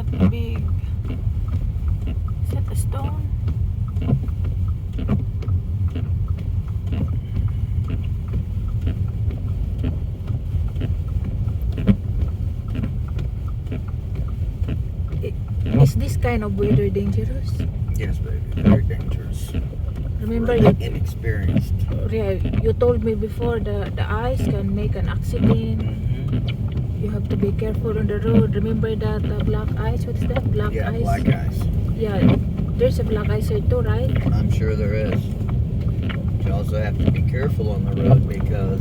that big? Is that a stone? Is this kind of weather dangerous? Yes, baby. Very dangerous. Remember Really you, inexperienced. you told me before the ice can make an accident. Mm-hmm. You have to be careful on the road. Remember that black ice? What's that? Black Yeah, ice? black ice. Yeah, there's a black ice here too, right? I'm sure there is. You also have to be careful on the road because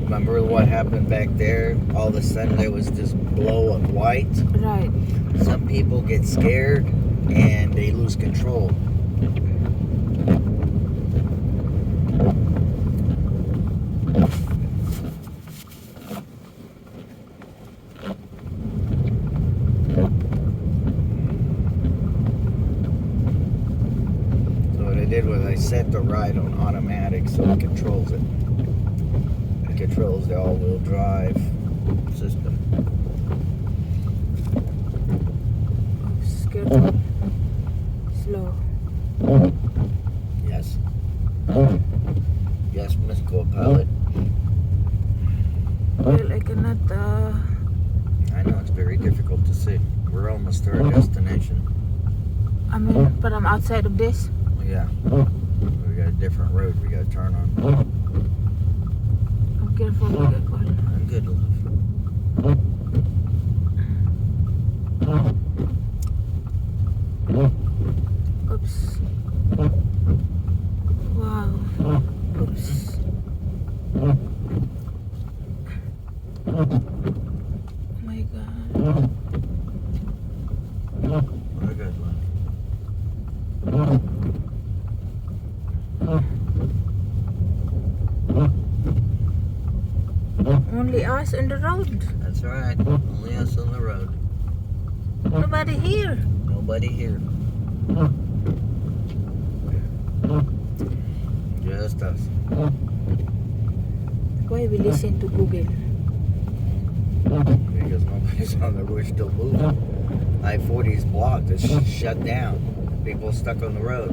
remember what happened back there? All of a sudden there was this glow of white. Right. Some people get scared and they lose control. So what I did was I set the ride on automatic so it controls it. It controls the all-wheel drive system. Careful. Slow. Yes. Yes, Miss Co-Pilot. Well, I cannot. I know it's very difficult to see. We're almost to our destination. I mean, but I'm outside of this. Well, yeah. We got a different road we got to turn on. I'm careful with that one. I'm good, love. Oops. Wow. Oops. Oh my god. We're good, love. Only us on the road. That's right. Only us on the road. Nobody here. Nobody here. Just us. Why we listen to Google? Because nobody's on the road. We're still moving. I-40 is blocked. It's shut down. People stuck on the road.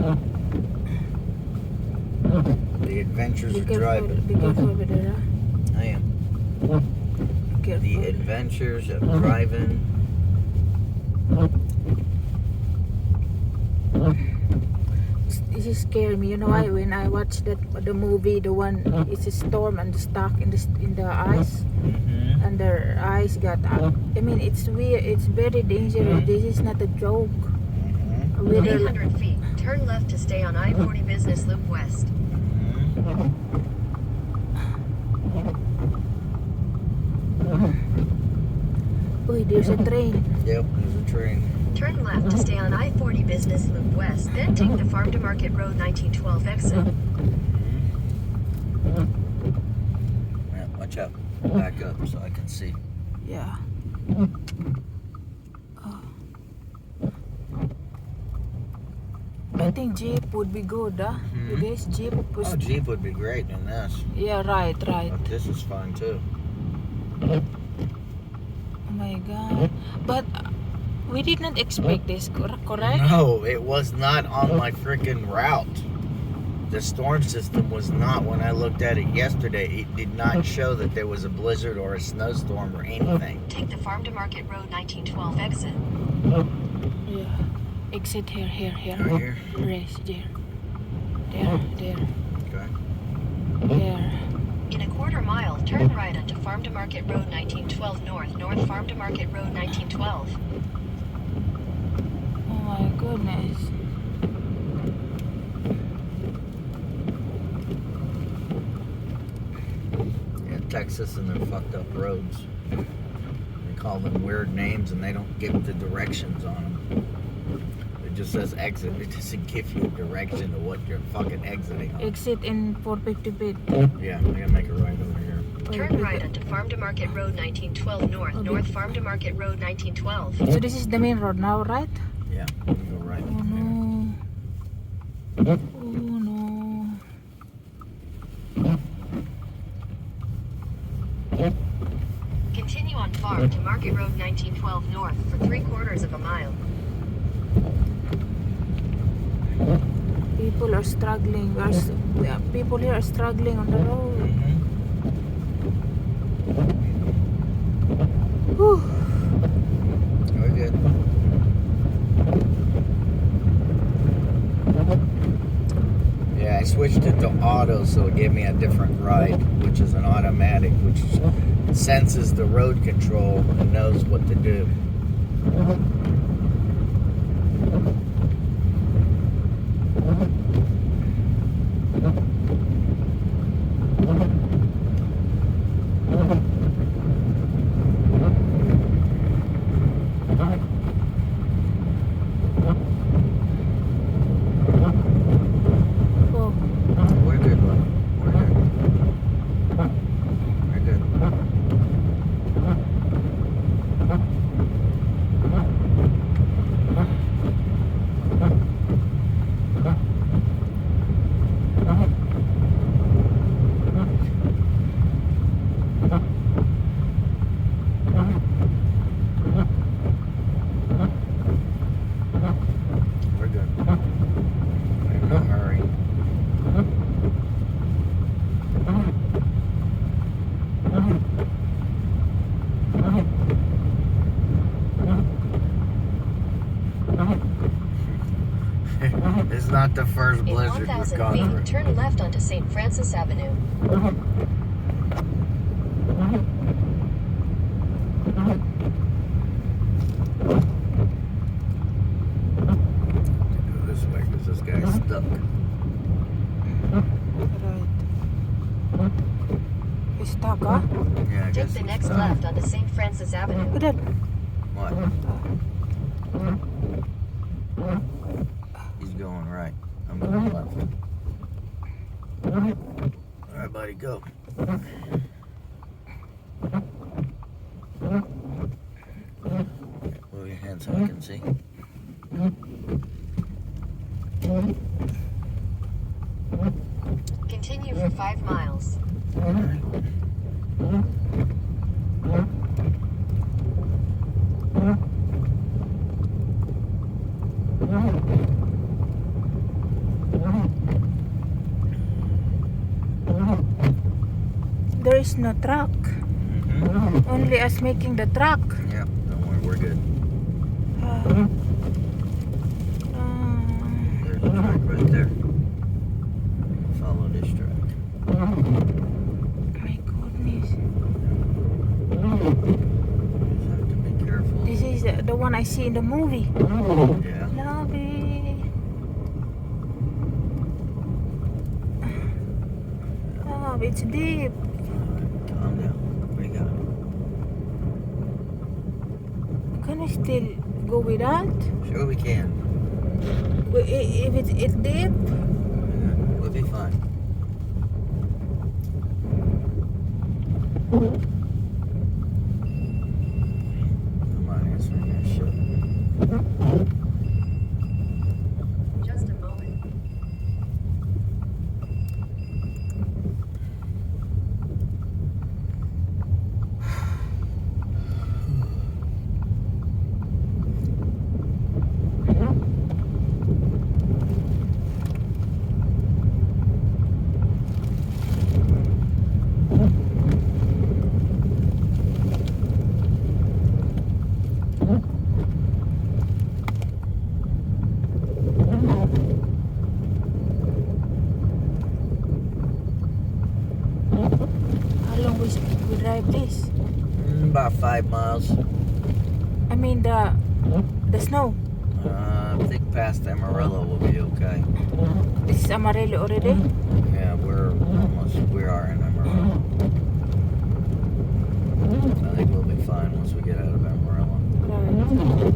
The adventures of driving. Be careful over there. I am. Be careful. The adventures of driving. This is scary me. You know why? When I watched the movie, the one it's a storm and stuck in the ice, Mm-hmm. and their eyes got up. I mean, it's weird. It's very dangerous. This is not a joke. Mm-hmm. A weather 800 feet. Turn left to stay on I-40 Business Loop West. Uy, there's a train. Yep, there's a train. Turn left to stay on I-40 Business Loop West, then take the Farm to Market Road 1912 exit. Yeah, watch out. Back up so I can see. Yeah. Oh. I think Jeep would be good, huh? Mhm. This Jeep was. Oh, Jeep would be great in this. Yeah, right. But this is fun too. Oh my god. But we did not expect this, correct? No, it was not on my freaking route. The storm system was not. When I looked at it yesterday, it did not show that there was a blizzard or a snowstorm or anything. Take the Farm to Market Road 1912 exit. Yeah. Exit here. Right here? Race there. There. Okay. There. In a quarter mile, turn right onto Farm to Market Road 1912 North, North Farm to Market Road 1912. Oh my goodness. Yeah, Texas and their fucked up roads. They call them weird names and they don't give the directions on them. It just says exit. It doesn't give you a direction of what you're fucking exiting on. Exit in 450 feet. Yeah, I gotta make a right over here. Turn right onto Farm to Market Road 1912 North, Okay. North Farm to Market Road 1912. So this is the main road now, right? Yeah, we go right Oh over here. no. Oh no. Continue on Farm to Market Road 1912 North for 3/4 of a mile. People are struggling. People here are struggling on the road. Whew. We're good. Yeah, I switched it to auto, so it gave me a different ride, which is an automatic, which senses the road control and knows what to do. Oh, We're good, love. We're good. We're good. We're good. In no hurry. It's not the first In blizzard 1,000 we've gone feet, through. turn left onto St. Francis Avenue. Go this way because this guy's stuck. right. You stuck, huh? Yeah, I Take guess the he's next stuck. left onto St. Francis Avenue. Look at that. What? He's going right. I'm going left. All right, buddy, go. Move your hands so I can see. Continue for 5 miles. All right. There is no truck. Mm-hmm. Only us making the truck. Yep, don't worry, we're good. There's a track right there. Follow this track. My goodness. Just have to be careful. This is the one I see in the movie. Yeah. Lobby. Oh, it's deep. Calm down. We got it. Can we still go with that? Sure we can. If it's deep? We'll be fine. Come on, answer that shit. Just a moment. How long we drive this? About 5 miles. I mean the snow. I think past Amarillo will be okay. This is Amarillo already. Yeah, we are in Amarillo. I think we'll be fine once we get out of Amarillo. Right.